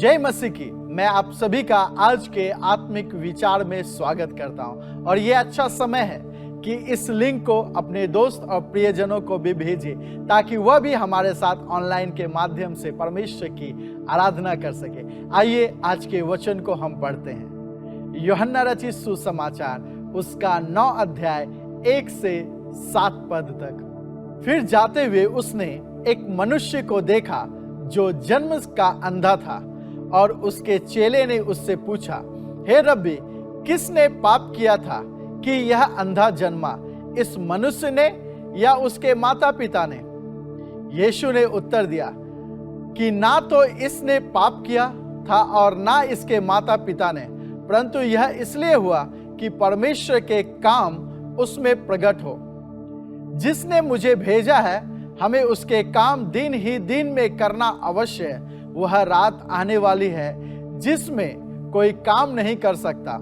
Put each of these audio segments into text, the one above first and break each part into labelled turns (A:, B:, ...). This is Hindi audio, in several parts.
A: जय मसीह की। मैं आप सभी का आज के आत्मिक विचार में स्वागत करता हूं और ये अच्छा समय है कि इस लिंक को अपने दोस्त और प्रियजनों को भी भेजिए ताकि वह भी हमारे साथ ऑनलाइन के माध्यम से परमेश्वर की आराधना कर सके। आइए आज के वचन को हम पढ़ते हैं। यूहन्ना रचित सुसमाचार उसका 9 अध्याय 1 से 7 पद तक। फिर जाते हुए उसने एक मनुष्य को देखा जो जन्म का अंधा था और उसके चेले ने उससे पूछा, हे रब्बी, किसने पाप किया था कि यह अंधा जन्मा, इस मनुष्य ने या उसके माता पिता ने? यीशु ने उत्तर दिया कि ना तो इसने पाप किया था और ना इसके माता पिता ने, परंतु यह इसलिए हुआ कि परमेश्वर के काम उसमें प्रकट हो। जिसने मुझे भेजा है, हमें उसके काम दिन ही दिन में करना अवश्य है। वह रात आने वाली है जिसमें कोई काम नहीं कर सकता।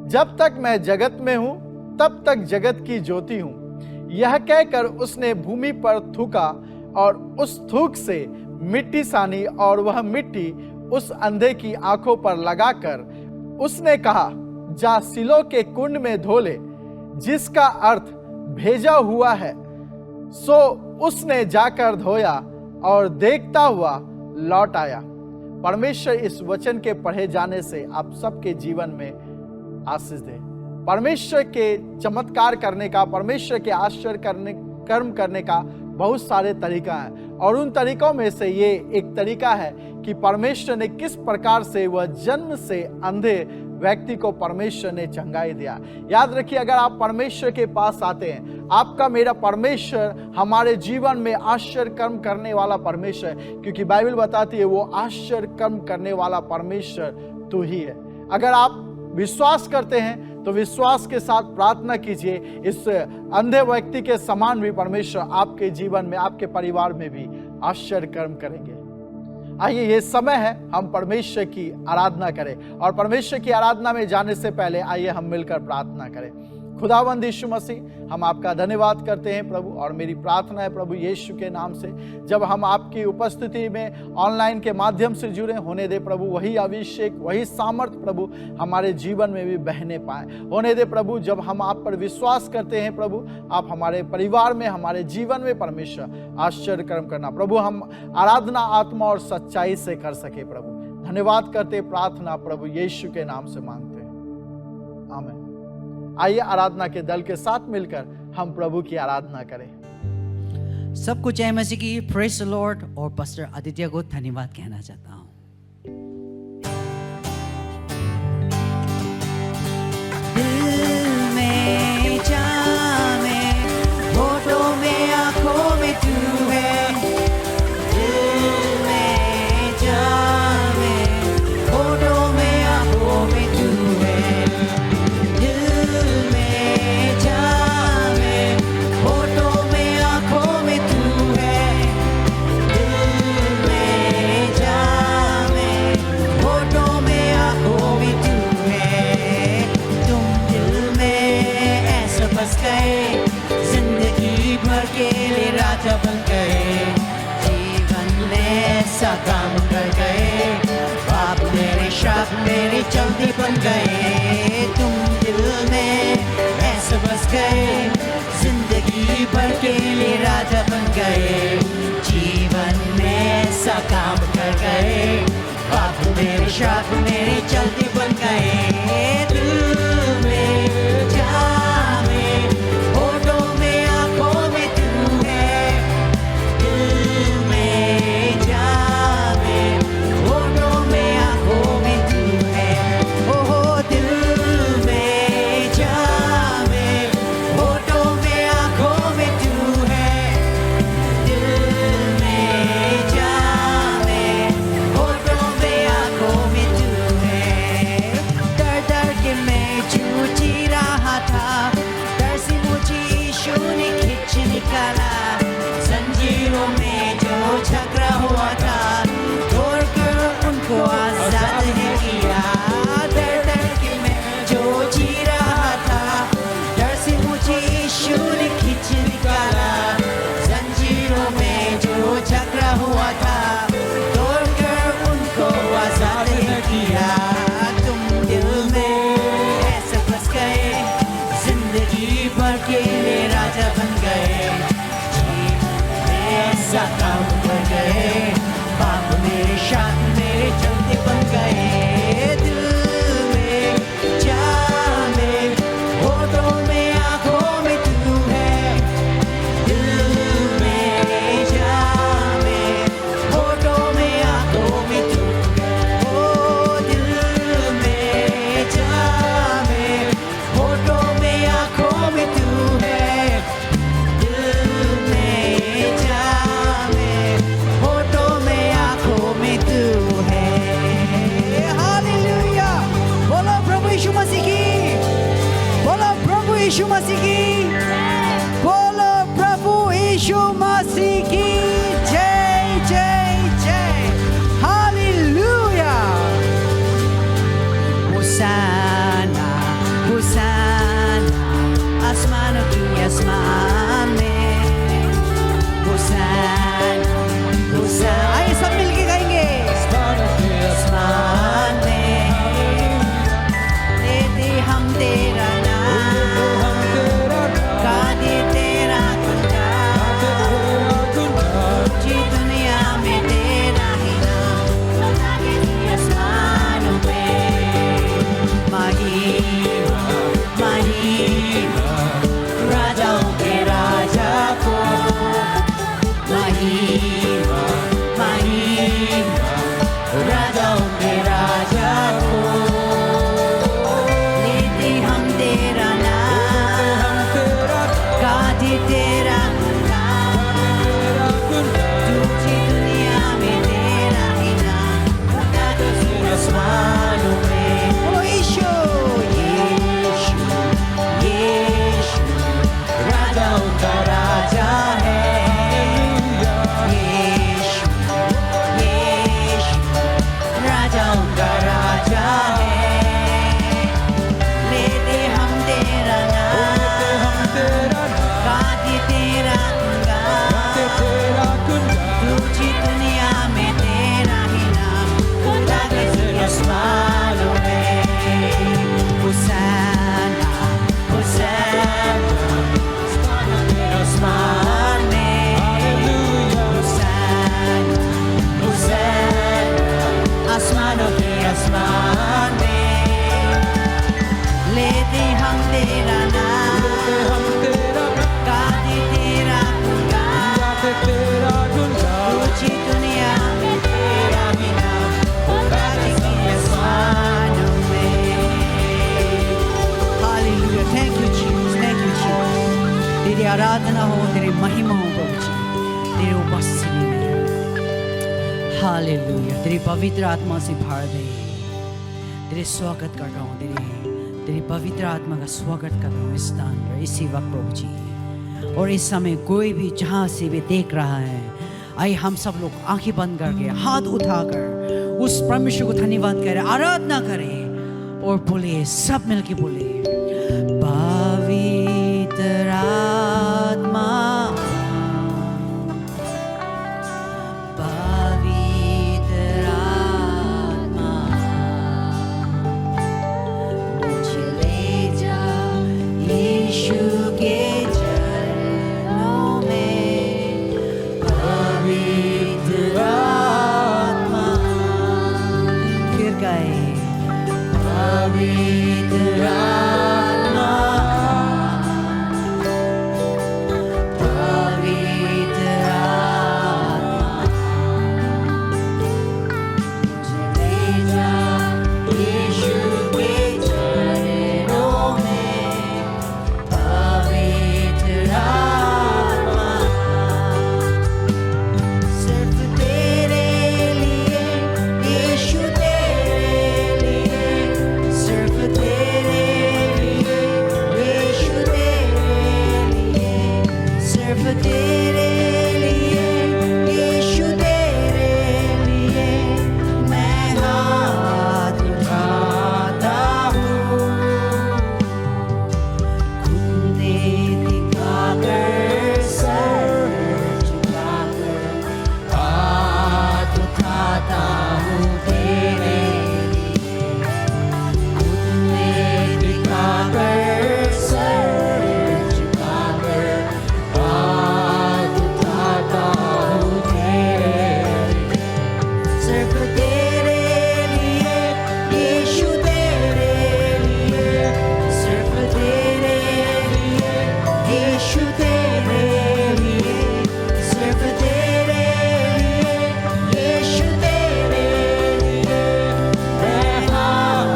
A: जब तक मैं जगत में हूं तब तक जगत की ज्योति हूं। यह कहकर उसने भूमि पर थूका और उस थूक से मिट्टी सानी और वह मिट्टी उस अंधे की आंखों पर लगाकर उसने कहा, जा सिलो के कुंड में धो ले, जिसका अर्थ भेजा हुआ है। सो उसने जाकर धोया और देखता हुआ लौट आया। परमेश्वर इस वचन के पढ़े जाने से आप सबके जीवन में आशीष दे। परमेश्वर के चमत्कार करने का, परमेश्वर के आश्चर्य कर्म करने का बहुत सारे तरीका हैं और उन तरीकों में से ये एक तरीका है कि परमेश्वर ने किस प्रकार से वह जन्म से अंधे व्यक्ति को परमेश्वर ने चंगाई दिया। याद रखिए, अगर आप परमेश्वर के पास आते हैं, आपका मेरा परमेश्वर हमारे जीवन में आश्चर्य कर्म करने वाला परमेश्वर है, क्योंकि बाइबल बताती है वो आश्चर्य कर्म करने वाला परमेश्वर तू ही है। अगर आप विश्वास करते हैं तो विश्वास के साथ प्रार्थना कीजिए, इस अंधे व्यक्ति के समान भी परमेश्वर आपके जीवन में, आपके परिवार में भी आश्चर्य कर्म करेंगे। आइए, ये समय है हम परमेश्वर की आराधना करें और परमेश्वर की आराधना में जाने से पहले आइए हम मिलकर प्रार्थना करें। खुदावंद यीशु मसीह, हम आपका धन्यवाद करते हैं प्रभु, और मेरी प्रार्थना है प्रभु यीशु के नाम से, जब हम आपकी उपस्थिति में ऑनलाइन के माध्यम से जुड़े, होने दे प्रभु वही अभिषेक, वही सामर्थ प्रभु हमारे जीवन में भी बहने पाए। होने दे प्रभु, जब हम आप पर विश्वास करते हैं प्रभु, आप हमारे परिवार में, हमारे जीवन में परमेश्वर आश्चर्य कर्म करना प्रभु, हम आराधना आत्मा और सच्चाई से कर सके प्रभु। धन्यवाद करते, प्रार्थना प्रभु यीशु के नाम से मांगते हैं, आमीन। आइए आराधना के दल के साथ मिलकर हम प्रभु की आराधना करें।
B: सबको जय मसीह की, प्रेज द लॉर्ड। और पास्टर आदित्य को धन्यवाद कहना चाहता हूँ। दिल में, जान में, होठों में, आंखों में तू है। दिल में, जान में, होठों में, आंखों में तू है। जिंदगी भर के लिए राजा बन गए, जीवन में ऐसा काम कर गए, बाप मेरे शाप मेरी चलती बन गए। तुम दिल में ऐसे बस गए, जिंदगी भर के लिए राजा बन गए, जीवन में ऐसा काम कर गए, बाप मेरे शाप मेरी चलती बन गए। दिल में, जान में, होठों में, आंखों में तू है। दिल में, जान में, होठों में, आंखों में तू है। ओहो, दिल में, जान में, होठों में, आंखों में तू है। दिल में, जान में, होठों में, आंखों में तू है। डर डर के मैं जूझ रहा था, डर से मुझे यीशु ने खींच निकाला। जंजीरों में जो झगड़ा हुआ था, तोड़कर उनको आजाद ने किया। डर डर के मैं जो जी रहा था, डर से मुझे यीशु ने खींच निकाला। जंजीरों में जो झगड़ा हुआ था, तोड़कर उनको आजाद भर के लिए राजा बन गए, जीवन में ऐसा काम कर गए, बाप मेरे साथ मेरे चलते बन गए, दिल में चाह में होठों में आंखों में तू है, दिल में चाह में होठों में आंखों में तू है, ओ दिल में चाह में होठों में आंखों में तू है, दिल में चाह में होठों में आंखों में तू है। हालेलुया, बोलो प्रभु यीशु मसीह की, बोलो प्रभु यीशु मसीह की, बोलो प्रभु यीशु मसीह की जय जय जय। हालेलुया, होसाना होसाना आसमानों की आसमान में, होसाना होसाना, आइए सब मिलके गाएंगे, आसमान में लेते हम तेरा नाम, गाते तेरा गुणगान, जी दुनिया में तेरा ही नाम, आसमानों में महिमा महिमा राजाओं के राजा को, महिमा महिमा राजाओं के राजा को, लेते हम तेरा नाम, गाते तेरा गुणगान, तुझी दुनिया में तेरा ही नाम, आसमानों में। ओ यीशु यीशु यीशु राजाओं का राजा है, यीशु यीशु राजाओं का राजा है, लेते हम तेरा नाम, गाते तेरा गुणगान, तुझी दुनिया में तेरा ही नाम, गाते आसमानों में। होसाना होसाना आसमान में, होसाना होसाना आसमानों के आसमान में, लेते हम तेरा नाम, गाते तेरा गुणगान, तुझी दुनिया में तेरा ही नाम, गाते आसमानों में। Hallelujah, thank you Jesus, thank you Jesus. तेरी आराधना हो, तेरी महिमा हो प्रभु जी, तेरे उपस्थिति में। हालेलुया, तेरी पवित्र आत्मा से भर दे, तेरे स्वागत कर रहा हूँ, तेरी पवित्र आत्मा का स्वागत कर रहा हूँ इस स्थान पर, इसी वक्त प्रभु जी। और इस समय कोई भी जहाँ से भी देख रहा है, आइए हम सब लोग आंखें बंद करके हाथ उठाकर उस परमेश्वर को धन्यवाद करें, आराधना करें और बोले, सब मिलके बोले, पवित्र आत्मा पवित्र आत्मा मुझे ले जा यीशु के चरणों में, पवित्र आत्मा, फिर गाए पवित्र यीशु तेरे लिए, सिर्फ तेरे लिए, यीशु तेरे लिए मैं हाथ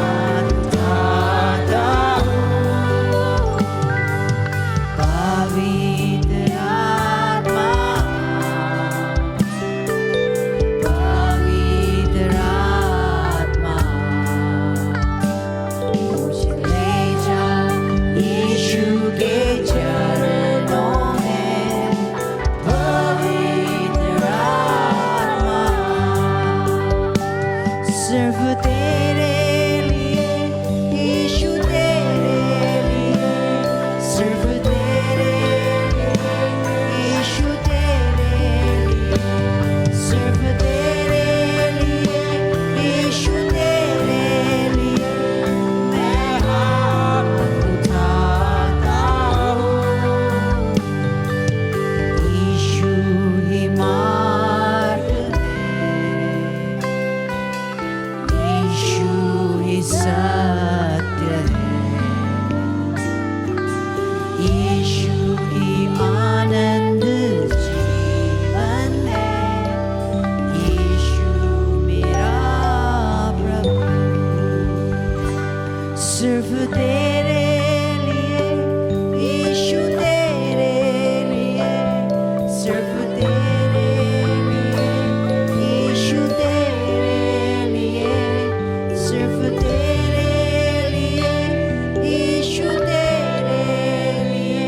B: उठाता हूँ। पवित्र आत्मा, पवित्र आत्मा, मुझे ले जा यीशु के चरणों में। पवित्र आत्मा, सिर्फ तेरे लिए, यीशु तेरे लिए, सिर्फ तेरे लिए, यीशु तेरे लिए, सिर्फ तेरे लिए, यीशु तेरे लिए मैं हाथ उठाता हूँ। यीशु ही मार्ग है, यीशु ही सत्य है, यीशु ही आनंद जीवन है, यीशु मेरा प्रभु। सिर्फ तेरे लिए, यीशु तेरे लिए, सिर्फ तेरे लिए, यीशु तेरे लिए, सिर्फ तेरे लिए, यीशु तेरे लिए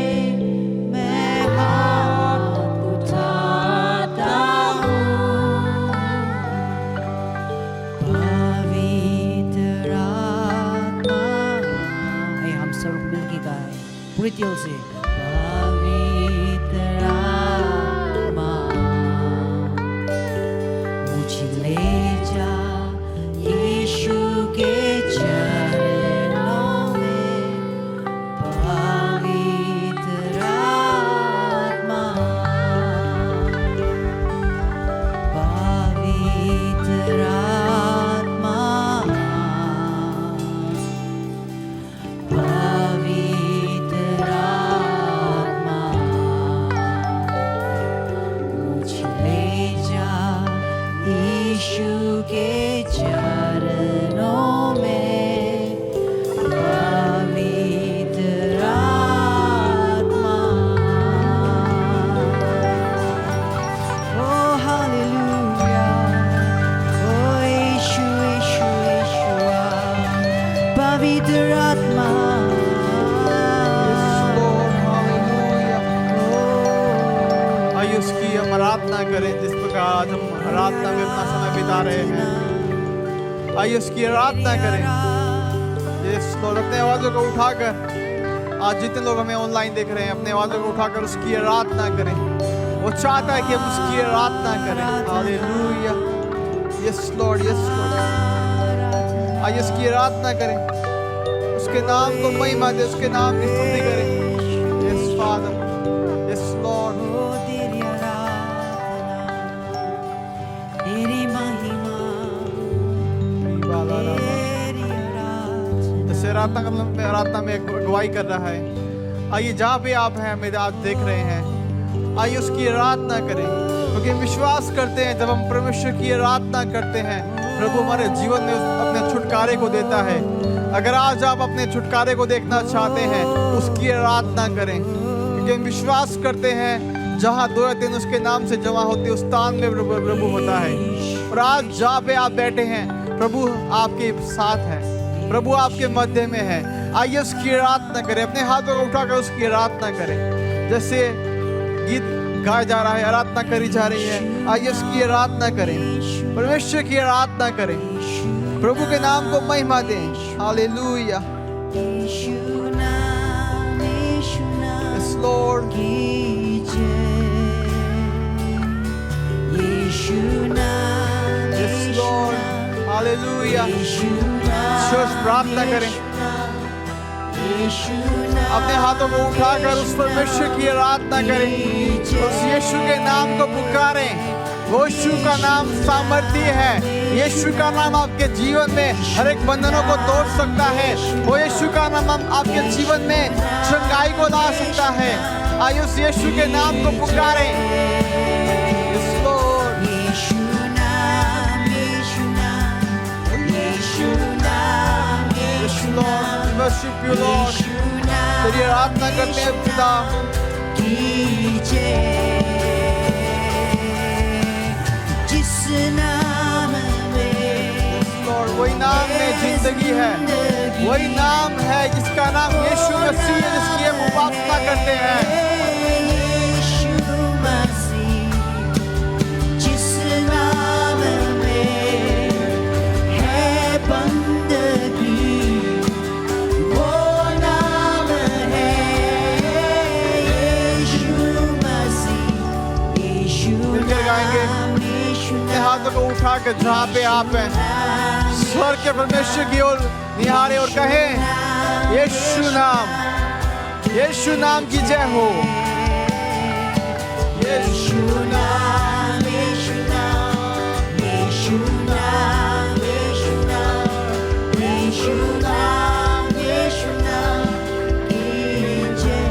B: मैं हाथ उठाता हूँ। पवित्र आत्मा, आइए हम सब मिलके गाएं पूरे दिल से। पवित्र आत्मा, मुझे ले जा यीशु के चरणों में। पवित्र आत्मा, पवित्र आत्मा, पवित्र आत्मा, मुझे ले जा यीशु के चरणों में। पवित्र आत्मा, ओ हालेलुया, ओ यीशु यीशु यीशुआ, पवित्र आत्मा।
C: आइए उसकी हम आराधना करें जिस प्रकार आज हम आराधना में अपना समय बिता रहे हैं। आइए उसकी आराधना करें। ये लोग अपने आवाज़ों को उठाकर, आज जितने लोग हमें ऑनलाइन देख रहे हैं, अपने आवाज़ों को उठाकर उसकी आराधना करें। वो चाहता है कि हम उसकी आराधना करें। Hallelujah, yes Lord, yes Lord. आइए उसकी आराधना करें, उसके नाम को महिमा दे, उसके नाम की स्तुति करें। Yes father, yes lord.
B: ओ तेरी आराधना, तेरी महिमा, तेरी आराधना।
C: जैसे आराधना में अगुवाई कर रहा है। आइए जहाँ भी आप हैं, मेरे आज देख रहे हैं, आइए उसकी आराधना करें, क्योंकि हम विश्वास करते हैं जब हम परमेश्वर की आराधना करते हैं, प्रभु हमारे जीवन में अपने छुटकारे को देता है। अगर आज आप अपने छुटकारे को देखना चाहते हैं, उसकी आराधना करें, क्योंकि हम विश्वास करते हैं जहाँ 2 या 3 उसके नाम से जमा होते उस स्थान में प्रभु होता है। और आज जहाँ पे आप बैठे हैं, प्रभु आपके साथ है, प्रभु आपके मध्य में है। आइए उसकी आराधना करें, अपने हाथों को उठाकर उसकी आराधना करें। जैसे गीत गाया जा रहा है, आराधना करी जा रही है, आइए उसकी आराधना करें, परमेश्वर की आराधना करें, प्रभु के नाम को महिमा दें। हालेलुया,
B: यीशु नाम, यीशु नाम
C: यस लॉर्ड,
B: की जय। यीशु नाम,
C: यस लॉर्ड, हालेलुया।
B: यीशु नाम,
C: चर्च प्रार्थना करें,
B: यीशु नाम,
C: अपने हाथों को उठाकर उस परमेश्वर की आराधना करें, उस यीशु के नाम को पुकारें। वो यीशु का नाम सामर्थ्य है। यीशु का नाम आपके जीवन में हर एक बंधनों को तोड़ सकता है। वो यीशु का नाम आपके जीवन में चंगाई को ला सकता है। आइए उस यीशु के नाम को पुकारें। Yes, Lord.
B: यीशु नाम, यीशु नाम, यीशु नाम,
C: Yes, Lord. We worship you, Lord.
B: यीशु नाम
C: तेरी आराधना करते हैं पिता।
B: कीजिए। जिस नाम में
C: Lord, वही नाम में जिंदगी है। वही नाम है जिसका नाम यीशु मसीह है, जिसकी हम उपासना करते हैं।
B: यीशु मसीह, जिस नाम में है बंदगी, वो नाम है यीशु मसीह। यीशु
C: मिलकर गाएंगे।
B: नाम, यीशु
C: अपने हाथों को उठा के जहाँ पे आप हैं, स्वर्ग के परमेश्वर की ओर निहारे और कहें, यीशु नाम की जय हो।
B: यीशु नाम, यीशु नाम, यीशु नाम, यीशु नाम, यीशु नाम, यीशु नाम की जय।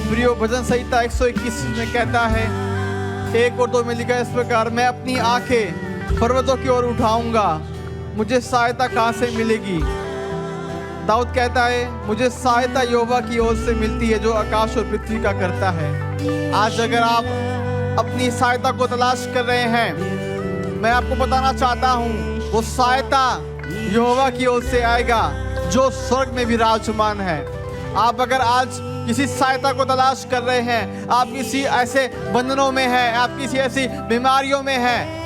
C: प्रियो, भजन संहिता 121 में कहता है, 1 और 2 में लिखा है इस प्रकार, मैं अपनी आंखें पर्वतों की ओर उठाऊंगा, मुझे सहायता कहाँ से मिलेगी। दाऊद कहता है, मुझे सहायता यहोवा की ओर से मिलती है जो आकाश और पृथ्वी का करता है। आज अगर आप अपनी सहायता को तलाश कर रहे हैं, मैं आपको बताना चाहता हूँ, वो सहायता यहोवा की ओर से आएगा जो स्वर्ग में विराजमान है। आप अगर आज किसी सहायता को तलाश कर रहे हैं, आप किसी ऐसे बंधनों में हैं, आप किसी ऐसी बीमारियों में हैं,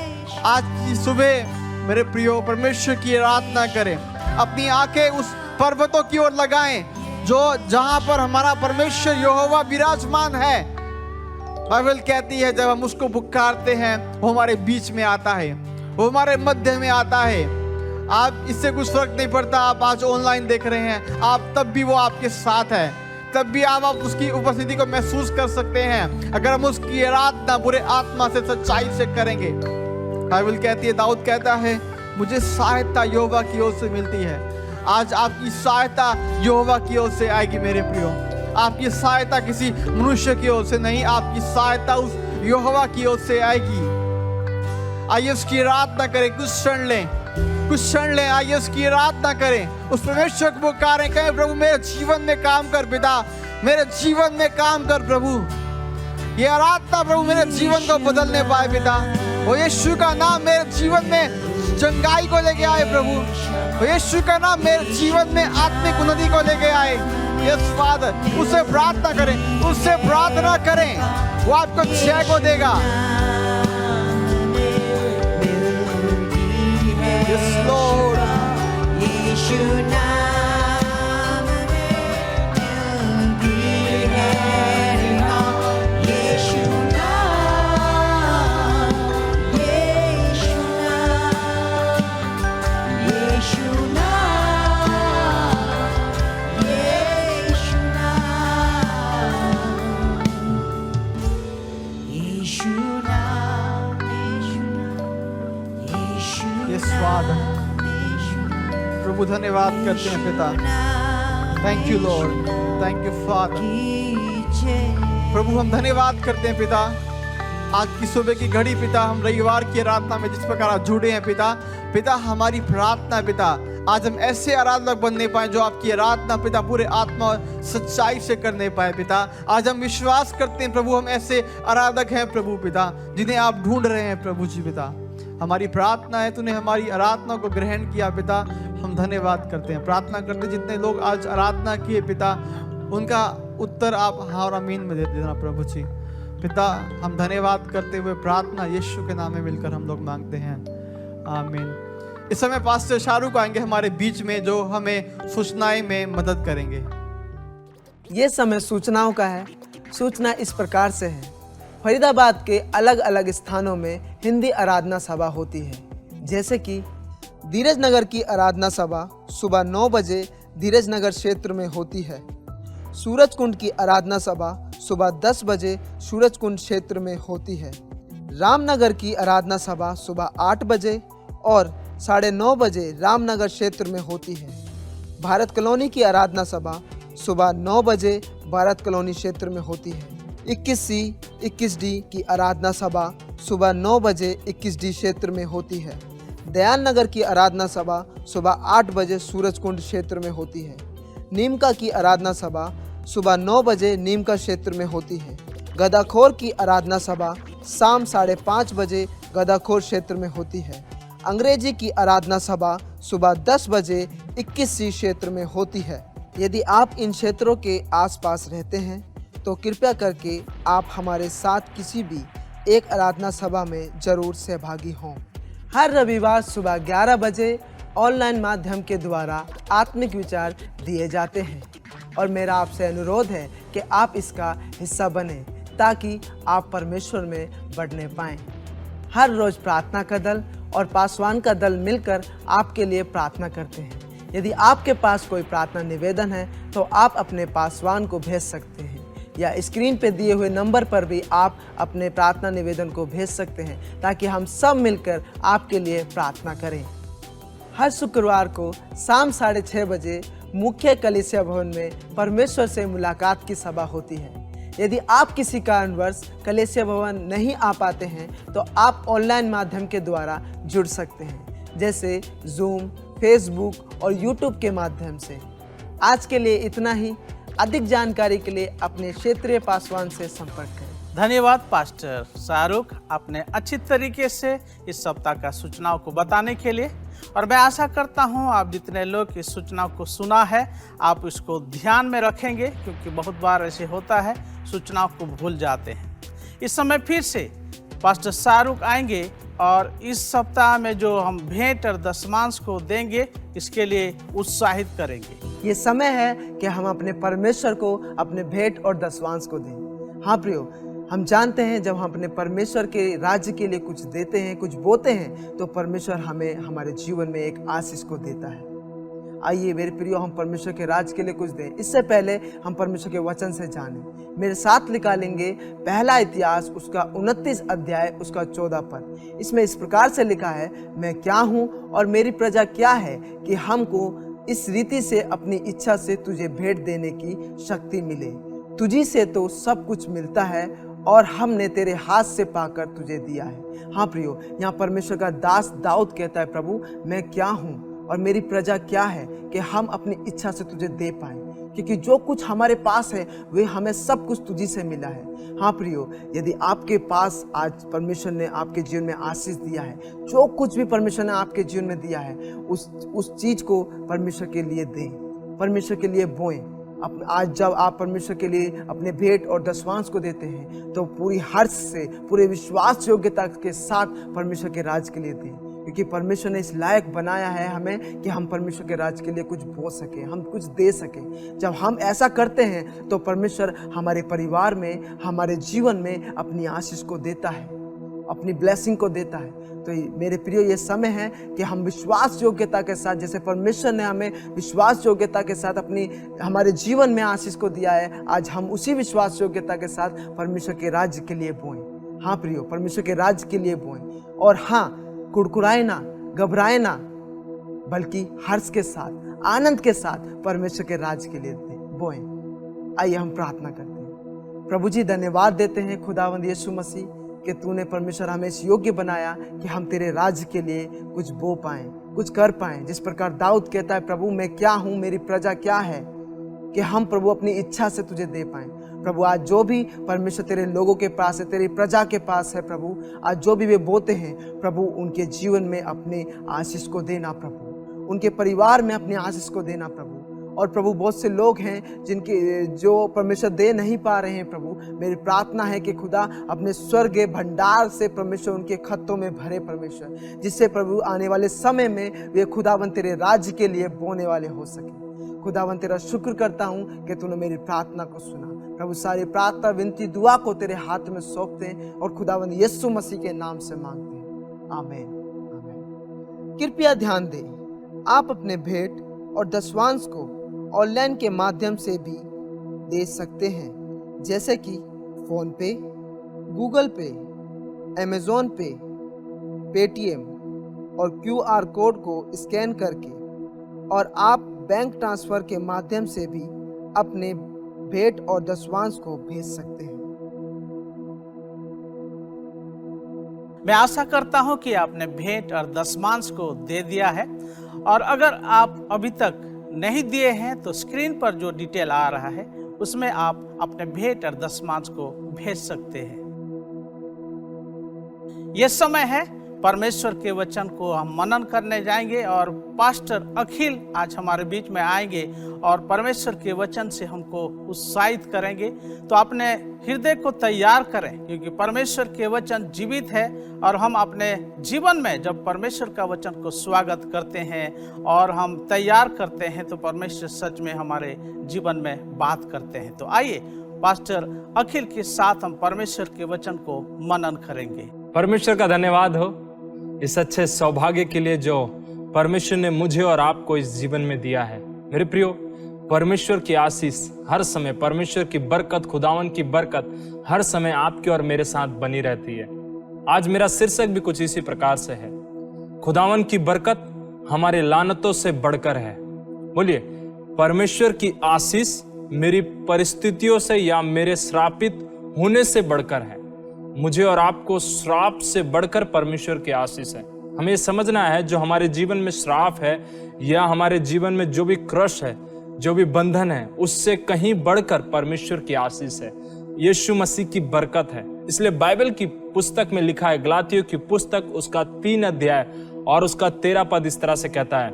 C: आज की सुबह मेरे प्रियो परमेश्वर की आराधना करें। अपनी आंखें उस पर्वतों की ओर लगाएं जो जहां पर हमारा परमेश्वर यहोवा विराजमान है। बाइबल कहती है, जब हम उसको पुकारते हैं वो हमारे बीच में आता है, वो हमारे मध्य में आता है। आप इससे कुछ फर्क नहीं पड़ता, आप आज ऑनलाइन देख रहे हैं, आप तब भी वो आपके साथ है, तब भी आप उसकी उपस्थिति को महसूस कर सकते हैं अगर हम उसकी आराधना पूरे आत्मा से सच्चाई से करेंगे। बाइबल कहती है, दाऊद कहता है, मुझे सहायता यहोवा की ओर से मिलती है। आज आपकी सहायता यहोवा की ओर से आएगी मेरे प्रियो। आपकी सहायता किसी मनुष्य की ओर से नहीं, आपकी सहायता उस यहोवा की ओर से आएगी। आइए उसकी आराधना करें, कुछ क्षण लें, आइए उसकी आराधना करें, उस परमेश्वर को पुकारें, कहें, प्रभु मेरे जीवन में काम कर पिता, मेरे जीवन में काम कर प्रभु। ये आराधना प्रभु मेरे जीवन को बदलने पाए पिता। वो यीशु का नाम मेरे जीवन में चंगाई को लेके आए प्रभु। वो यीशु का नाम मेरे जीवन में आत्मिक उन्नति को लेके आए। यस फादर, उससे प्रार्थना करें, उससे प्रार्थना करें, वो आपको जय को देगा। यस लॉर्ड,
B: यीशु नाम मिलती है, यीशु नाम, यीशु नाम, यीशु नाम, यीशु नाम, यीशु नाम, यीशु
C: यस फादर, प्रभु धन्यवाद करते हैं पिता। Thank you lord, thank you father. प्रभु हम धन्यवाद करते हैं पिता, आज की सुबह की घड़ी पिता, हम रविवार की आराधना में जिस प्रकार आज जुड़े हैं पिता, पिता हमारी प्रार्थना पिता, आज हम ऐसे आराधक बनने पाए जो आपकी आराधना पिता पूरे आत्मा और सच्चाई से करने पाए पिता। आज हम विश्वास करते हैं प्रभु, हम ऐसे आराधक हैं प्रभु पिता जिन्हें आप ढूंढ रहे हैं प्रभु जी पिता। हमारी प्रार्थना है, तूने हमारी आराधना को ग्रहण किया पिता, हम धन्यवाद करते हैं। प्रार्थना करते जितने लोग आज आराधना किए पिता, उनका उत्तर आप हाँ और आमीन में दे देना प्रभु जी पिता। हम धन्यवाद करते हुए प्रार्थना यीशु के नाम में मिलकर हम लोग मांगते हैं, आमीन। इस समय पास्टर शाहरुख आएंगे हमारे बीच में, जो हमें सूचनाएं में मदद करेंगे।
D: ये समय सूचनाओं का है। सूचना इस प्रकार से है, फरीदाबाद के अलग अलग स्थानों में हिंदी आराधना सभा होती है, जैसे कि धीरज नगर की आराधना सभा सुबह 9 बजे धीरज नगर क्षेत्र में होती है। सूरजकुंड की आराधना सभा सुबह 10 बजे सूरजकुंड क्षेत्र में होती है। रामनगर की आराधना सभा सुबह 8 बजे और 9:30 बजे रामनगर क्षेत्र में होती है। भारत कॉलोनी की आराधना सभा सुबह 9 बजे भारत कॉलोनी क्षेत्र में होती है। 21C 21D की आराधना सभा सुबह 9 बजे 21D क्षेत्र में होती है। दयाल नगर की आराधना सभा सुबह 8 बजे सूरजकुंड क्षेत्र में होती है। नीमका की आराधना सभा सुबह 9 बजे नीमका क्षेत्र में होती है। गदाखोर की आराधना सभा शाम 5:30 बजे गदाखोर क्षेत्र में होती है। अंग्रेजी की आराधना सभा सुबह 10 बजे 21C क्षेत्र में होती है। यदि आप इन क्षेत्रों के आसपास रहते हैं तो कृपया करके आप हमारे साथ किसी भी एक आराधना सभा में जरूर सहभागी हों। हर रविवार सुबह 11 बजे ऑनलाइन माध्यम के द्वारा आत्मिक विचार दिए जाते हैं और मेरा आपसे अनुरोध है कि आप इसका हिस्सा बने ताकि आप परमेश्वर में बढ़ने पाएं। हर रोज प्रार्थना का दल और पासवान का दल मिलकर आपके लिए प्रार्थना करते हैं। यदि आपके पास कोई प्रार्थना निवेदन है तो आप अपने पासवान को भेज सकते हैं या स्क्रीन पे दिए हुए नंबर पर भी आप अपने प्रार्थना निवेदन को भेज सकते हैं ताकि हम सब मिलकर आपके लिए प्रार्थना करें। हर शुक्रवार को शाम 6:30 बजे मुख्य कलीसिया भवन में परमेश्वर से मुलाकात की सभा होती है। यदि आप किसी कारणवश कलीसिया भवन नहीं आ पाते हैं तो आप ऑनलाइन माध्यम के द्वारा जुड़ सकते हैं, जैसे जूम, फेसबुक और यूट्यूब के माध्यम से। आज के लिए इतना ही। अधिक जानकारी के लिए अपने क्षेत्रीय पासवान से संपर्क करें।
A: धन्यवाद पास्टर शाहरुख, आपने अच्छी तरीके से इस सप्ताह का सूचनाओं को बताने के लिए। और मैं आशा करता हूं आप जितने लोग इस सूचनाओं को सुना है आप इसको ध्यान में रखेंगे, क्योंकि बहुत बार ऐसे होता है सूचनाओं को भूल जाते हैं। इस समय फिर से पास्टर शाहरुख आएंगे और इस सप्ताह में जो हम भेंट और दशमांश को देंगे इसके लिए उत्साहित करेंगे।
D: ये समय है कि हम अपने परमेश्वर को अपने भेंट और दशमांश को दें। हाँ प्रियो, हम जानते हैं जब हम अपने परमेश्वर के राज्य के लिए कुछ देते हैं, कुछ बोते हैं, तो परमेश्वर हमें हमारे जीवन में एक आशीष को देता है। आइए मेरे प्रियो, हम परमेश्वर के राज्य के लिए कुछ दें। इससे पहले हम परमेश्वर के वचन से जानें। मेरे साथ निकालेंगे पहला इतिहास उसका 29 अध्याय उसका 14 पद। इसमें इस प्रकार से लिखा है, मैं क्या हूँ और मेरी प्रजा क्या है कि हमको इस रीति से अपनी इच्छा से तुझे भेंट देने की शक्ति मिले। तुझी से तो सब कुछ मिलता है और हमने तेरे हाथ से पाकर तुझे दिया है। हाँ प्रियो, यहाँ परमेश्वर का दास दाऊद कहता है, प्रभु मैं क्या हूँ और मेरी प्रजा क्या है कि हम अपनी इच्छा से तुझे दे पाएं, क्योंकि जो कुछ हमारे पास है वे हमें सब कुछ तुझी से मिला है। हाँ प्रियो, यदि आपके पास आज परमेश्वर ने आपके जीवन में आशीष दिया है, जो कुछ भी परमेश्वर ने आपके जीवन में दिया है उस चीज को परमेश्वर के लिए दें, परमेश्वर के लिए बोएं। आज जब आप परमेश्वर के लिए अपने भेंट और दशमांश को देते हैं तो पूरी हर्ष से, पूरे विश्वास योग्यता के साथ परमेश्वर के राज के लिए दें, क्योंकि परमेश्वर ने इस लायक बनाया है हमें कि हम परमेश्वर के राज के लिए कुछ बोल सकें, हम कुछ दे सकें। जब हम ऐसा करते हैं तो परमेश्वर हमारे परिवार में, हमारे जीवन में अपनी आशीष को देता है, अपनी ब्लेसिंग को देता है। तो मेरे प्रियो, ये समय है कि हम विश्वास योग्यता के साथ, जैसे परमेश्वर ने हमें विश्वास योग्यता के साथ हमारे जीवन में आशीष को दिया है, आज हम उसी विश्वास योग्यता के साथ परमेश्वर के राज्य के लिए बोएं। हाँ प्रियो, परमेश्वर के राज्य के लिए बोएं। और हाँ, कुड़कुड़ाए ना, घबराए ना, बल्कि हर्ष के साथ, आनंद के साथ परमेश्वर के राज्य के लिए बोएं। आइए हम प्रार्थना करते हैं। प्रभु जी, धन्यवाद देते हैं खुदावंद यीशु मसीह कि तूने परमेश्वर हमें इस योग्य बनाया कि हम तेरे राज्य के लिए कुछ बो पाएं, कुछ कर पाएं। जिस प्रकार दाऊद कहता है, प्रभु मैं क्या हूँ, मेरी प्रजा क्या है, कि हम प्रभु अपनी इच्छा से तुझे दे पाएं। प्रभु आज जो भी परमेश्वर तेरे लोगों के पास है, तेरी प्रजा के पास है, प्रभु आज जो भी वे बोते हैं, प्रभु उनके जीवन में अपने आशीष को देना, प्रभु उनके परिवार में अपने आशीष को देना प्रभु। और प्रभु बहुत से लोग हैं जो परमेश्वर दे नहीं पा रहे हैं प्रभु, मेरी प्रार्थना है कि खुदा अपने स्वर्गीय भंडार से परमेश्वर उनके खत्तों में भरे परमेश्वर, जिससे प्रभु आने वाले समय में वे खुदावन तेरे राज्य के लिए बोने वाले हो सके। खुदावन तेरा शुक्र करता हूँ कि तूने मेरी प्रार्थना को सुना। प्रभु सारी प्रार्थना विनती दुआ को तेरे हाथ में सौंपते हैं और खुदावन यीशु मसीह के नाम से मांगते हैं, आमीन आमीन। कृपया ध्यान दें, आप अपने भेंट और दशवांश को ऑनलाइन के माध्यम से भी दे सकते हैं, जैसे कि फोन पे, गूगल पे, अमेज़ॉन पे, पेटीएम और QR कोड को स्कैन करके और आप बैंक ट्रांसफ़र के माध्यम से भी अपने भेंट और दशवांश को भेज सकते हैं।
A: मैं आशा करता हूं कि आपने भेंट और दशमांश को दे दिया है, और अगर आप अभी तक नहीं दिए हैं तो स्क्रीन पर जो डिटेल आ रहा है उसमें आप अपने भेंट और दशमांश को भेज सकते हैं। यह समय है परमेश्वर के वचन को हम मनन करने जाएंगे, और पास्टर अखिल आज हमारे बीच में आएंगे और परमेश्वर के वचन से हमको उत्साहित करेंगे। तो अपने हृदय को तैयार करें, क्योंकि परमेश्वर के वचन जीवित है, और हम अपने जीवन में जब परमेश्वर का वचन को स्वागत करते हैं और हम तैयार करते हैं तो परमेश्वर सच में हमारे जीवन में बात करते हैं। तो आइए पास्टर अखिल के साथ हम परमेश्वर के वचन को मनन करेंगे।
E: परमेश्वर का धन्यवाद हो इस अच्छे सौभाग्य के लिए जो परमेश्वर ने मुझे और आपको इस जीवन में दिया है। मेरे प्रियो, परमेश्वर की आशीष हर समय, परमेश्वर की बरकत, खुदावन की बरकत हर समय आपके और मेरे साथ बनी रहती है। आज मेरा शीर्षक भी कुछ इसी प्रकार से है, खुदावन की बरकत हमारे लानतों से बढ़कर है। बोलिए, परमेश्वर की आशीष मेरी परिस्थितियों से या मेरे श्रापित होने से बढ़कर है। मुझे और आपको श्राप से बढ़कर परमेश्वर की आशीष है। हमें ये समझना है, जो हमारे जीवन में श्राप है या हमारे जीवन में जो भी क्रश है, जो भी बंधन है, उससे कहीं बढ़कर परमेश्वर की आशीष है, यीशु मसीह की बरकत है। इसलिए बाइबल की पुस्तक में लिखा है, गलातियों की पुस्तक उसका 3 अध्याय और उसका 13 पद इस तरह से कहता है,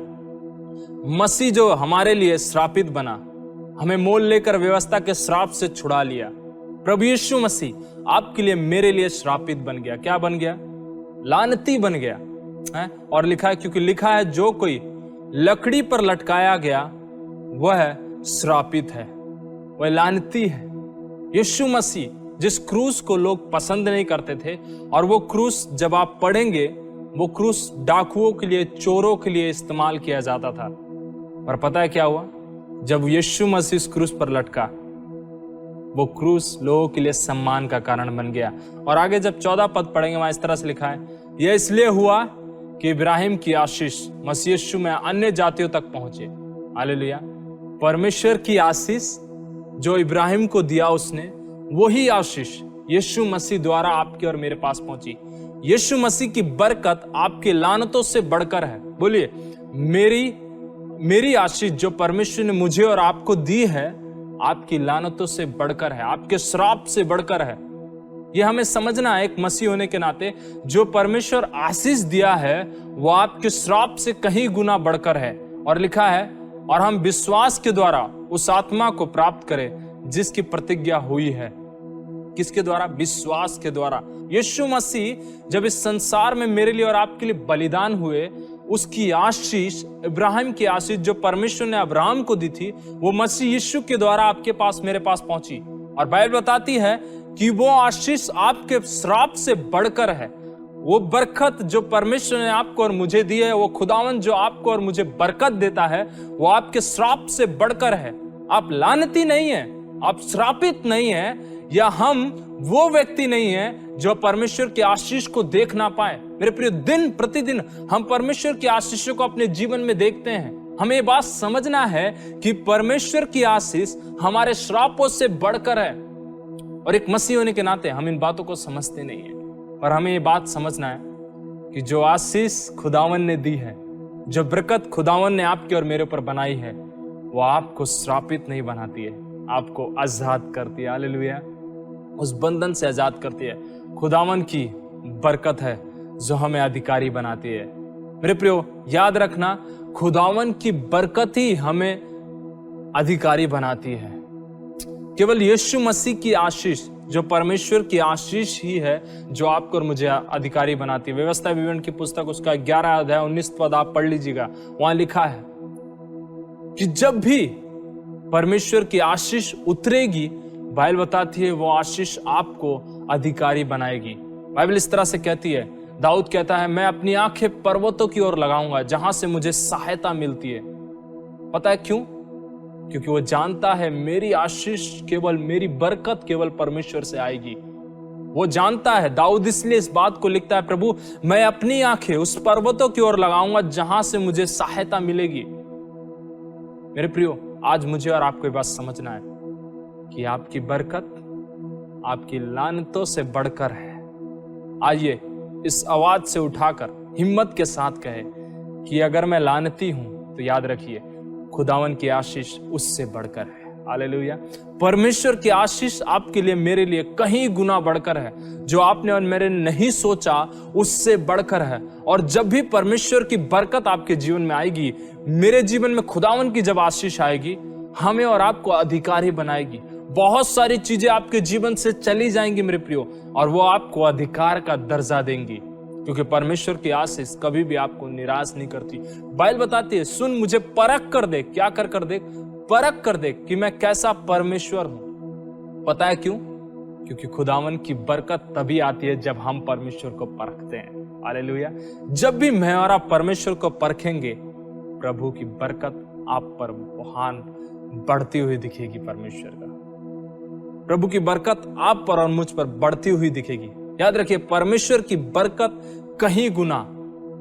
E: मसीह जो हमारे लिए श्रापित बना, हमें मोल लेकर व्यवस्था के श्राप से छुड़ा लिया। प्रभु यीशु मसीह आपके लिए, मेरे लिए श्रापित बन गया। क्या बन गया? लानती बन गया है। और लिखा है, क्योंकि लिखा है, जो कोई लकड़ी पर लटकाया गया वह श्रापित है, वह लानती है। यीशु मसीह जिस क्रूस को लोग पसंद नहीं करते थे, और वो क्रूस जब आप पढ़ेंगे, वो क्रूस डाकुओं के लिए, चोरों के लिए इस्तेमाल किया जाता था। पर पता है क्या हुआ? जब यीशु मसीह इस क्रूस पर लटका, वो क्रूस लोगों के लिए सम्मान का कारण बन गया। और आगे जब 14 पद पढ़ेंगे, वहां इस तरह से लिखा है, यह इसलिए हुआ कि इब्राहिम की आशीष मसीह यीशु में अन्य जातियों तक पहुंचे। हालेलुया। परमेश्वर की आशीष जो इब्राहिम को दिया उसने, वही आशीष यीशु मसीह द्वारा आपके और मेरे पास पहुंची। यीशु मसीह की बरकत आपके लानतों से बढ़कर है। बोलिए, मेरी आशीष जो परमेश्वर ने मुझे और आपको दी है, आपकी लानतों से बढ़कर है, आपके श्राप से बढ़कर है। यह हमें समझना है एक मसीह होने के नाते। जो परमेश्वर आशीष दिया है वो आपके श्राप से कहीं गुना बढ़कर है। और लिखा है, और हम विश्वास के द्वारा उस आत्मा को प्राप्त करें जिसकी प्रतिज्ञा हुई है। किसके द्वारा? विश्वास के द्वारा। यीशु मसीह जब इस संसार में मेरे लिए और आपके लिए बलिदान हुए, उसकी आशीष, इब्राहिम की आशीष जो परमेश्वर ने अब्राहम को दी थी, वो मसीह यीशु के द्वारा आपके पास, मेरे पास पहुंची। और बाइबल बताती है कि वो आशीष आपके श्राप से बढ़कर है। वो बरकत जो परमेश्वर ने आपको और मुझे दी है, वो खुदावन जो आपको और मुझे बरकत देता है, वो आपके श्राप से बढ़कर है। आप लानती नहीं है, आप श्रापित नहीं है, या हम वो व्यक्ति नहीं है जो परमेश्वर की आशीष को देख ना पाए। मेरे प्रिय, दिन प्रतिदिन हम परमेश्वर की आशीषों को अपने जीवन में देखते हैं। हमें ये बात समझना है कि परमेश्वर की आशीष हमारे श्रापों से बढ़कर है। और एक मसीह होने के नाते हम इन बातों को समझते नहीं है, पर हमें ये बात समझना है कि जो आशीष खुदावन ने दी है, जो बरकत खुदावन ने आपके और मेरे ऊपर बनाई है, वो आपको श्रापित नहीं बनाती है, आपको आजाद करती है। हालेलुया। उस बंधन से आजाद करती है। खुदावन की बरकत है जो हमें अधिकारी बनाती है। मेरे प्रियो, याद रखना, खुदावन की बरकत ही हमें अधिकारी बनाती है। केवल यीशु मसीह की आशीष, जो परमेश्वर की आशीष ही है जो आपको और मुझे अधिकारी बनाती है। व्यवस्था विवरण की पुस्तक उसका 11 अध्याय 19 पद आप पढ़ लीजिएगा। वहां लिखा है कि जब भी परमेश्वर की आशीष उतरेगी, बाइबल बताती है वो आशीष आपको अधिकारी बनाएगी। बाइबल इस तरह से कहती है, दाऊद कहता है, मैं अपनी आंखें पर्वतों की ओर लगाऊंगा जहां से मुझे सहायता मिलती है। पता है क्यों? क्योंकि वो जानता है मेरी आशीष केवल, मेरी बरकत केवल परमेश्वर से आएगी। वो जानता है, दाऊद इसलिए इस बात को लिखता है, प्रभु मैं अपनी आंखें उस पर्वतों की ओर लगाऊंगा जहां से मुझे सहायता मिलेगी। मेरे प्रियो, आज मुझे और आपको ये बात समझना है कि आपकी बरकत आपकी लानतों से बढ़कर है। आइए इस आवाज से उठाकर हिम्मत के साथ कहे कि अगर मैं लानती हूं तो याद रखिए खुदावन की आशीष उससे बढ़कर है। हालेलुया। परमेश्वर की आशीष आपके लिए, मेरे लिए कहीं गुना बढ़कर है। जो आपने और मेरे नहीं सोचा उससे बढ़कर है। और जब भी परमेश्वर की बरकत आपके जीवन में आएगी, मेरे जीवन में खुदावन की जब आशीष आएगी, हमें और आपको अधिकारी बनाएगी। बहुत सारी चीजें आपके जीवन से चली जाएंगी मेरे प्रियो, और वो आपको अधिकार का दर्जा देंगी, क्योंकि परमेश्वर की आशीष कभी भी आपको निराश नहीं करती। बाइबल बताती है, सुन मुझे परख कर देख। क्या कर देख? परख कर देख कि मैं कैसा परमेश्वर हूं। पता है क्यों? क्योंकि खुदावन की बरकत तभी आती है जब हम परमेश्वर को परखते हैं। हालेलुया। जब भी मैं और आप परमेश्वर को परखेंगे, प्रभु की बरकत आप पर महान बढ़ती हुई दिखेगी। परमेश्वर का प्रभु की बरकत आप पर और मुझ पर बढ़ती हुई दिखेगी। याद रखिए, परमेश्वर की बरकत कहीं गुना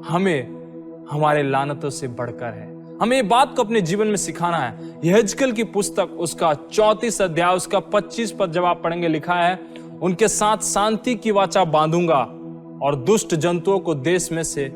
E: हमें हमारे लानतों से बढ़कर है। हमें ये बात को अपने जीवन में सिखाना है। यहेजकेल की पुस्तक उसका 34 अध्याय उसका 25 पद जब आप पढ़ेंगे, लिखा है, उनके साथ शांति की वाचा बांधूंगा और दुष्ट जंतुओं को देश में से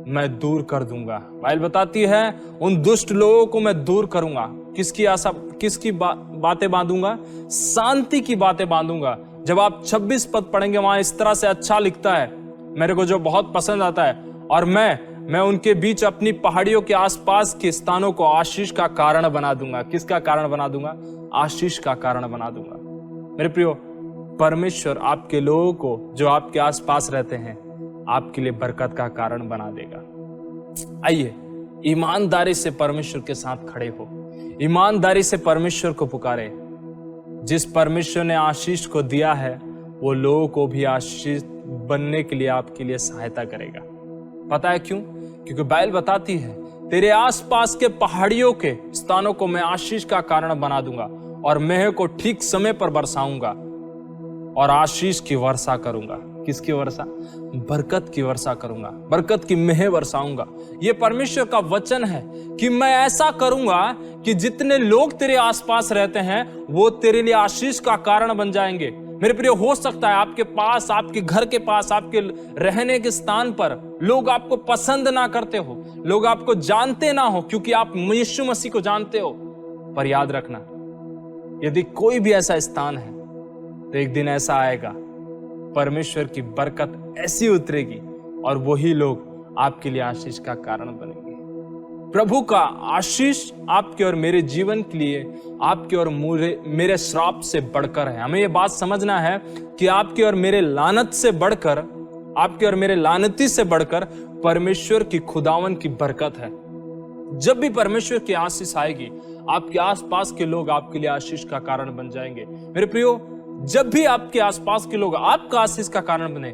E: मैं दूर कर दूंगा। बाइबल बताती है, उन दुष्ट लोगों को मैं दूर करूंगा। किसकी बातें बांधूंगा? शांति की बातें बांधूंगा। जब आप 26 पद पढ़ेंगे, वहां इस तरह से अच्छा लिखता है, मेरे को जो बहुत पसंद आता है, और मैं उनके बीच अपनी पहाड़ियों के आसपास के स्थानों को आशीष का कारण बना दूंगा। किसका कारण बना दूंगा? आशीष का कारण बना दूंगा। मेरे प्रियो, परमेश्वर आपके लोगों को जो आपके आसपास रहते हैं आपके लिए बरकत का कारण बना देगा। आइए ईमानदारी से परमेश्वर के साथ खड़े हो, ईमानदारी से परमेश्वर को पुकारे। जिस परमेश्वर ने आशीष को दिया है वो लोगों को भी आशीष बनने के लिए आपके लिए सहायता करेगा। पता है क्यों? क्योंकि बाइबल बताती है, तेरे आसपास के पहाड़ियों के स्थानों को मैं आशीष का कारण बना दूंगा और मेह को ठीक समय पर बरसाऊंगा और आशीष की वर्षा करूंगा। किसकी वर्षा? बरकत की वर्षा करूंगा, बरकत की मेह बरसाऊंगा। ये परमेश्वर का वचन है कि मैं ऐसा करूंगा कि जितने लोग तेरे आसपास रहते हैं वो तेरे लिए आशीष का कारण बन जाएंगे। मेरे प्रिय, हो सकता है आपके पास, आपके घर के पास, आपके रहने के स्थान पर लोग आपको पसंद ना करते हो, लोग आपको जानते ना हो, क्योंकि आप यीशु मसीह को जानते हो। पर याद रखना, यदि कोई भी ऐसा स्थान है तो एक दिन ऐसा आएगा, परमेश्वर की बरकत ऐसी उतरेगी और वही लोग आपके लिए आशीष का कारण बनेंगे। प्रभु का आशीष आपके और मेरे जीवन के लिए, आपके और मेरे श्राप से बढ़कर है। हमें यह बात समझना है कि आपके और मेरे लानत से बढ़कर, आपके और मेरे लानती से बढ़कर परमेश्वर की खुदावन की बरकत है। जब भी परमेश्वर की आशीष आएगी, आपके आसपास के लोग आपके लिए आशीष का कारण बन जाएंगे। मेरे प्रियो, जब भी आपके आसपास के लोग आपका आशीष का कारण बने,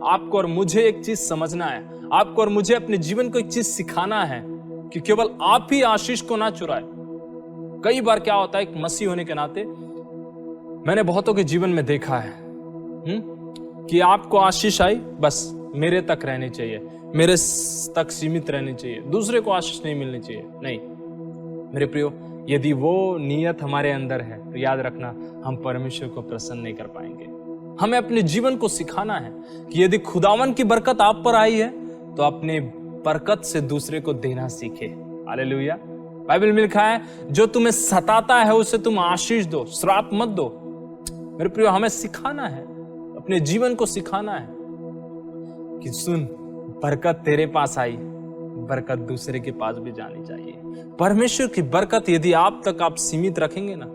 E: आपको और मुझे एक चीज समझना है, आपको और मुझे अपने जीवन को एक चीज सिखाना है कि केवल आप ही आशीष को ना चुराए। कई बार क्या होता है, एक मसीह होने के नाते मैंने बहुतों के जीवन में देखा है कि आपको आशीष आई, बस मेरे तक रहनी चाहिए, मेरे तक सीमित रहनी चाहिए, दूसरे को आशीष नहीं मिलनी चाहिए। नहीं मेरे प्रियो, यदि वो नियत हमारे अंदर है तो याद रखना, हम परमेश्वर को प्रसन्न नहीं कर पाएंगे। हमें अपने जीवन को सिखाना है कि यदि खुदावन की बरकत आप पर आई है तो अपने बरकत से दूसरे को देना सीखे। हालेलुया। बाइबल में लिखा है, जो तुम्हें सताता है उसे तुम आशीष दो, श्राप मत दो। मेरे प्रियो, हमें सिखाना है, अपने जीवन को सिखाना है कि सुन, बरकत तेरे पास आई, बरकत दूसरे के पास भी जानी चाहिए। परमेश्वर की बरकत यदि आप तक आप सीमित रखेंगे ना,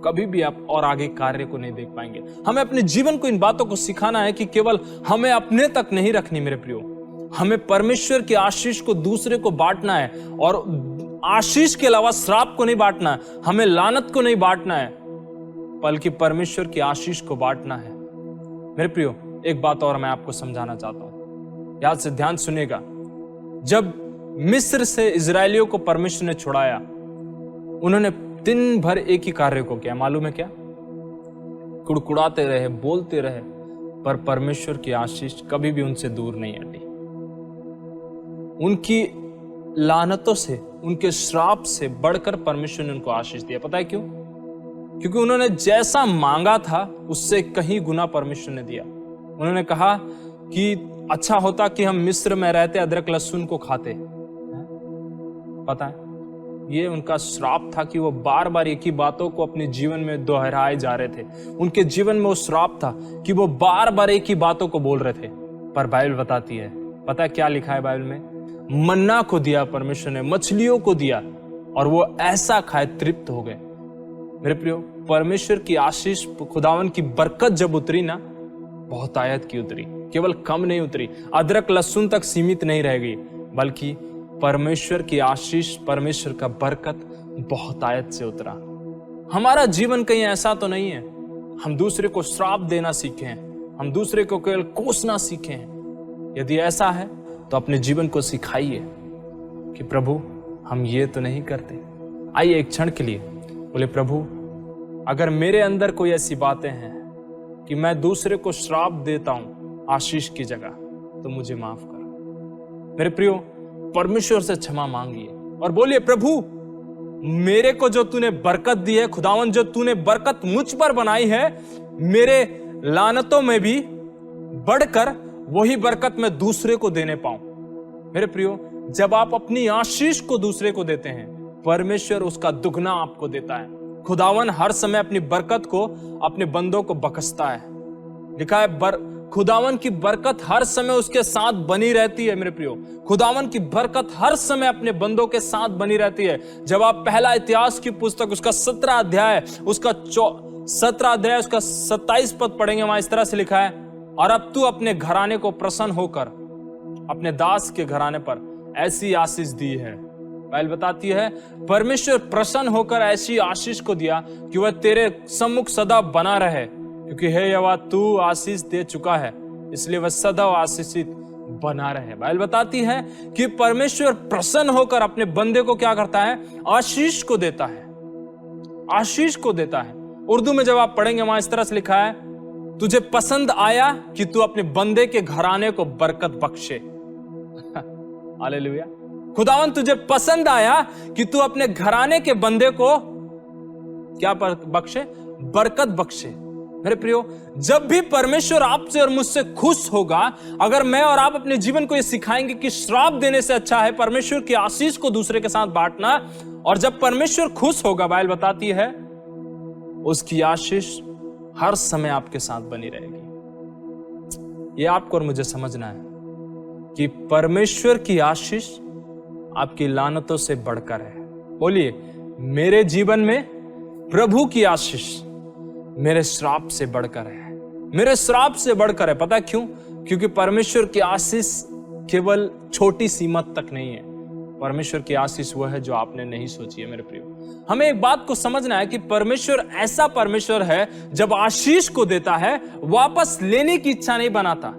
E: कभी भी आप और आगे कार्य को नहीं देख पाएंगे। हमें अपने जीवन को इन बातों को सिखाना है कि केवल हमें अपने तक नहीं रखनी मेरे प्रियो, हमें परमेश्वर की आशीष को दूसरे को बांटना है, और आशीष के अलावा श्राप को नहीं बांटना है, हमें लानत को नहीं बांटना है, बल्कि परमेश्वर की आशीष को बांटना है। मेरे प्रियो, एक बात और मैं आपको समझाना चाहता हूं, याद से ध्यान सुनिएगा। जब मिस्र से इजरायलियों को परमेश्वर ने छुड़ाया, उन्होंने दिन भर एक ही कार्य को किया, मालूम है क्या? कुड़कुड़ाते रहे, बोलते रहे, पर परमेश्वर की आशीष कभी भी उनसे दूर नहीं हटी। उनकी लानतों से, उनके श्राप से बढ़कर परमेश्वर ने उनको आशीष दिया। पता है क्यों? क्योंकि उन्होंने जैसा मांगा था उससे कहीं गुना परमेश्वर ने दिया। उन्होंने कहा कि अच्छा होता कि हम मिस्र में रहते, अदरक लहसुन को खाते। पता है, ये उनका श्राप था कि वो बार बार एक ही बातों को अपने जीवन में दोहराए जा रहे थे। उनके जीवन में वो श्राप था कि वो बार बार एक ही बातों को बोल रहे थे। पर बाइबल बताती है, पता है क्या लिखा है बाइबल में? मन्ना को दिया परमेश्वर ने, मछलियों को दिया, और वो ऐसा खाए तृप्त हो गए। मेरे प्रियो, परमेश्वर की आशीष, खुदावन की बरकत जब उतरी ना, बहुत आयत की उतरी, केवल कम नहीं उतरी, अदरक लहसुन तक सीमित नहीं रह गई, बल्कि परमेश्वर की आशीष, परमेश्वर का बरकत बहुत आयत से उतरा। हमारा जीवन कहीं ऐसा तो नहीं है हम दूसरे को श्राप देना सीखे हैं, हम दूसरे को केवल कोसना सीखे हैं। यदि ऐसा है तो अपने जीवन को सिखाइए कि प्रभु हम ये तो नहीं करते। आइए एक क्षण के लिए बोले, प्रभु अगर मेरे अंदर कोई ऐसी बातें हैं कि मैं दूसरे को श्राप देता हूं आशीष की जगह, तो मुझे माफ कर। मेरे प्रियो, परमेश्वर से क्षमा मांगिए और बोलिए, प्रभु मेरे को जो तूने बरकत दी है, खुदावन जो तूने बरकत मुझ पर बनाई है, मेरे लानतों में भी बढ़कर वही बरकत मैं दूसरे को देने पाऊं। मेरे प्रियो, जब आप अपनी आशीष को दूसरे को देते हैं, परमेश्वर उसका दुगना आपको देता है। खुदावन हर समय अपनी बरकत को अपने बंदों को बख्शता है। लिखा है खुदावन की बरकत हर समय उसके साथ बनी रहती है। मेरे प्रियो, खुदावन की बरकत हर समय अपने बंदों के साथ बनी रहती है। जब आप पहला इतिहास की पुस्तक उसका 17 अध्याय उसका 27 पद पढ़ेंगे, वहां इस तरह से लिखा है, और अब तू अपने घराने को प्रसन्न होकर अपने दास के घराने पर ऐसी आशीष दी है। बाइबल बताती है परमेश्वर प्रसन्न होकर ऐसी आशीष को दिया कि वह तेरे सम्मुख सदा बना रहे, क्योंकि हे यहोवा तू आशीष दे चुका है, इसलिए वह सदा आशीषित बना रहे। बाइबल बताती है कि परमेश्वर प्रसन्न होकर अपने बंदे को क्या करता है? आशीष को देता है, आशीष को देता है। उर्दू में जब आप पढ़ेंगे वहां इस तरह से लिखा है, तुझे पसंद आया कि तू अपने बंदे के घराने को बरकत बख्शे। हालेलुया। खुदावन तुझे पसंद आया कि तू अपने घराने के बंदे को क्या बख्शे? बरकत बख्शे। मेरे प्रियो, जब भी परमेश्वर आपसे और मुझसे खुश होगा, अगर मैं और आप अपने जीवन को ये सिखाएंगे कि श्राप देने से अच्छा है परमेश्वर की आशीष को दूसरे के साथ बांटना, और जब परमेश्वर खुश होगा, बाइबल बताती है उसकी आशीष हर समय आपके साथ बनी रहेगी। ये आपको और मुझे समझना है कि परमेश्वर की आशीष आपकी लानतों से बढ़कर है। बोलिए, मेरे जीवन में प्रभु की आशीष मेरे श्राप से बढ़कर है, मेरे श्राप से बढ़कर है। पता है क्यों? क्योंकि परमेश्वर की आशीष केवल छोटी सीमा तक नहीं है। परमेश्वर की आशीष वह है जो आपने नहीं सोची है। मेरे प्रियो, हमें एक बात को समझना है कि परमेश्वर ऐसा परमेश्वर है, जब आशीष को देता है वापस लेने की इच्छा नहीं बनाता,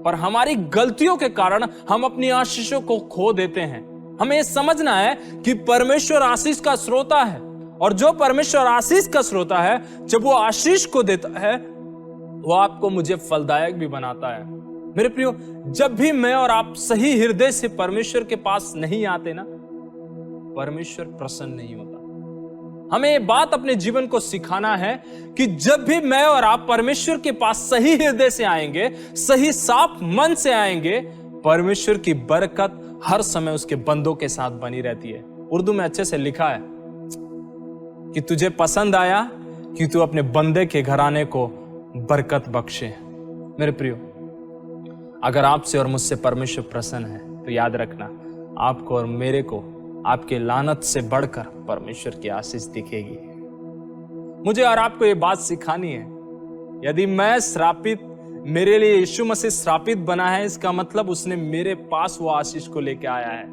E: पर हमारी गलतियों के कारण हम अपनी आशीषों को खो देते हैं। हमें यह समझना है कि परमेश्वर आशीष का स्रोता है, और जो परमेश्वर आशीष का स्रोता है, जब वो आशीष को देता है, वो आपको मुझे फलदायक भी बनाता है। मेरे प्रियो, जब भी मैं और आप सही हृदय से परमेश्वर के पास नहीं आते ना, परमेश्वर प्रसन्न नहीं होता। हमें ये बात अपने जीवन को सिखाना है कि जब भी मैं और आप परमेश्वर के पास सही हृदय से आएंगे, सही साफ मन से आएंगे, परमेश्वर की बरकत हर समय उसके बंदों के साथ बनी रहती है। उर्दू में अच्छे से लिखा है कि तुझे पसंद आया कि तू अपने बंदे के घराने को बरकत बख्शे। मेरे प्रियो, अगर आपसे और मुझसे परमेश्वर प्रसन्न है, तो याद रखना, आपको और मेरे को आपके लानत से बढ़कर परमेश्वर की आशीष दिखेगी। मुझे और आपको ये बात सिखानी है, यदि मैं श्रापित, मेरे लिए यीशु मसीह श्रापित बना है, इसका मतलब उसने मेरे पास वो आशीष को लेके आया है।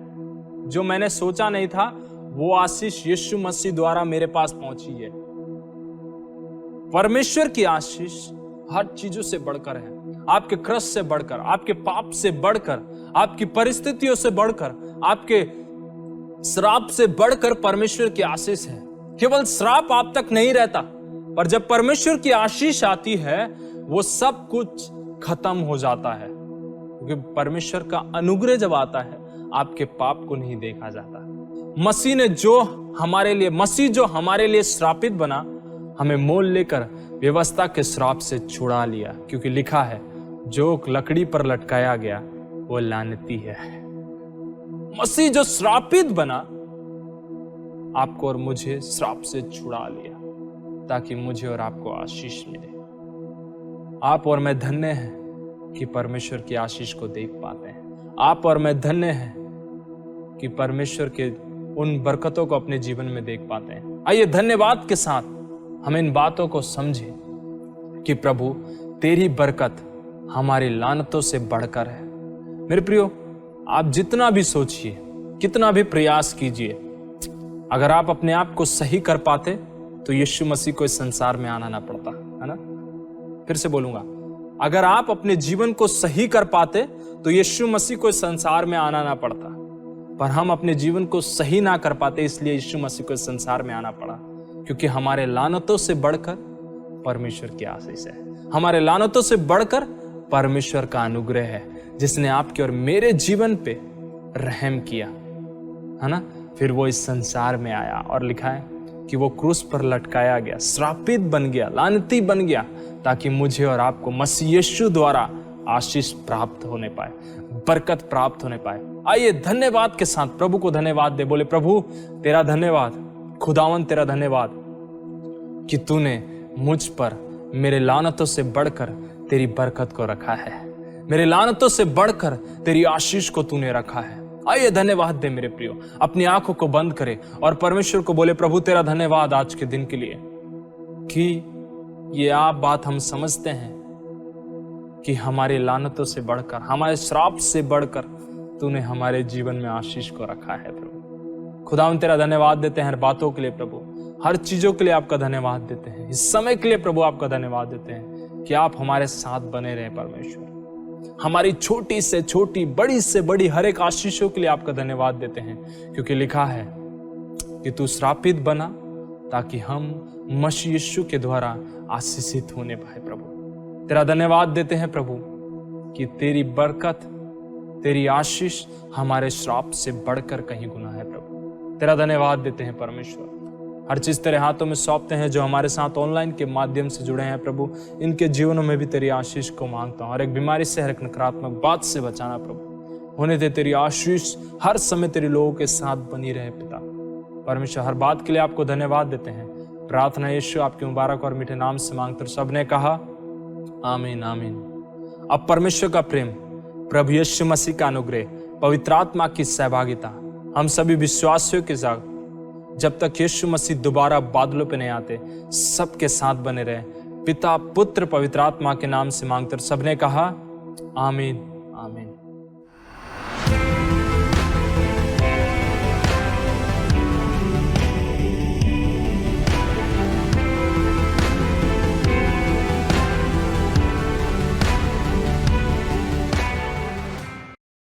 E: जो मैंने सोचा नहीं था, वो आशीष यीशु मसीह द्वारा मेरे पास पहुंची है। परमेश्वर की आशीष हर चीजों से बढ़कर है, आपके कष्ट से बढ़कर, आपके पाप से बढ़कर, आपकी परिस्थितियों से बढ़कर, आपके श्राप से बढ़कर परमेश्वर की आशीष है। केवल श्राप आप तक नहीं रहता, पर जब परमेश्वर की आशीष आती है, वो सब कुछ खत्म हो जाता है, क्योंकि परमेश्वर का अनुग्रह जब आता है आपके पाप को नहीं देखा जाता। मसीह जो हमारे लिए श्रापित बना, हमें मोल लेकर व्यवस्था के श्राप से छुड़ा लिया, क्योंकि लिखा है जो लकड़ी पर लटकाया गया वो लानती है। मसीह जो श्रापित बना आपको और मुझे श्राप से छुड़ा लिया, ताकि मुझे और आपको आशीष मिले। आप और मैं धन्य हैं कि परमेश्वर की आशीष को देख पाते हैं। आप और मैं धन्य हैं कि परमेश्वर के उन बरकतों को अपने जीवन में देख पाते हैं। आइए धन्यवाद के साथ हम इन बातों को समझें कि प्रभु तेरी बरकत हमारी लानतों से बढ़कर है। मेरे प्रियो, आप जितना भी सोचिए, कितना भी प्रयास कीजिए, अगर आप अपने आप को सही कर पाते तो यीशु मसीह को इस संसार में आना ना पड़ता, है ना? फिर से बोलूंगा, अगर आप अपने जीवन को सही कर पाते तो यीशु मसीह को इस संसार में आना ना पड़ता, पर हम अपने जीवन को सही ना कर पाते, इसलिए यीशु मसीह को इस संसार में आना पड़ा, क्योंकि हमारे लानतों से बढ़कर परमेश्वर की आशीष है। हमारे लानतों से बढ़कर परमेश्वर का अनुग्रह है, जिसने आपके और मेरे जीवन पे रहम किया, है ना? फिर वो इस संसार में आया और लिखा है कि वो क्रूस पर लटकाया गया, श्रापित बन गया, लानती बन गया, ताकि मुझे और आपको मसीह यीशु द्वारा आशीष प्राप्त होने पाए, बरकत प्राप्त होने पाए। आइए धन्यवाद के साथ प्रभु को धन्यवाद दे। बोले प्रभु तेरा धन्यवाद, खुदावन तेरा धन्यवाद कि तूने मुझ पर मेरे लानतों से बढ़कर तेरी बरकत को रखा है, मेरे लानतों से बढ़कर तेरी आशीष को तूने रखा है। आइए धन्यवाद दे मेरे प्रियो, अपनी आंखों को बंद करे और परमेश्वर को बोले प्रभु तेरा धन्यवाद आज के दिन के लिए कि ये आप बात हम समझते हैं कि हमारी लानतों से बढ़कर, हमारे श्राप से बढ़कर तूने हमारे जीवन में आशीष को रखा है। प्रभु खुदा हम तेरा धन्यवाद देते हैं हर बातों के लिए, प्रभु हर चीजों के लिए आपका धन्यवाद देते हैं, इस समय के लिए प्रभु आपका धन्यवाद देते हैं कि आप हमारे साथ बने रहे। परमेश्वर हमारी छोटी से छोटी, बड़ी से बड़ी हर एक आशीषों के लिए आपका धन्यवाद देते हैं, क्योंकि लिखा है कि तू श्रापित बना ताकि हम मसीह यीशु के द्वारा आशीषित होने पाए। प्रभु तेरा धन्यवाद देते हैं प्रभु कि तेरी बरकत, तेरी आशीष हमारे श्राप से बढ़कर कहीं गुना है। प्रभु तेरा धन्यवाद देते हैं परमेश्वर, हर चीज तेरे हाथों में सौंपते हैं। जो हमारे साथ ऑनलाइन के माध्यम से जुड़े हैं प्रभु, इनके जीवनों में भी तेरी आशीष को मांगता हूँ। हर एक बीमारी से, हर एक नकारात्मक बात से बचाना प्रभु, होने दे तेरी आशीष हर समय तेरे लोगों के साथ बनी रहे। पिता परमेश्वर हर बात के लिए आपको धन्यवाद देते हैं। प्रार्थना यीशु आपके मुबारक और मीठे नाम से मांगते सबने कहा आमीन आमीन। अब परमेश्वर का प्रेम, प्रभु यीशु मसीह का अनुग्रह, पवित्र आत्मा की सहभागिता हम सभी विश्वासियों के साथ जब तक यीशु मसीह दोबारा बादलों पे नहीं आते सबके साथ बने रहे। पिता, पुत्र, पवित्र आत्मा के नाम से मांगते सबने कहा आमीन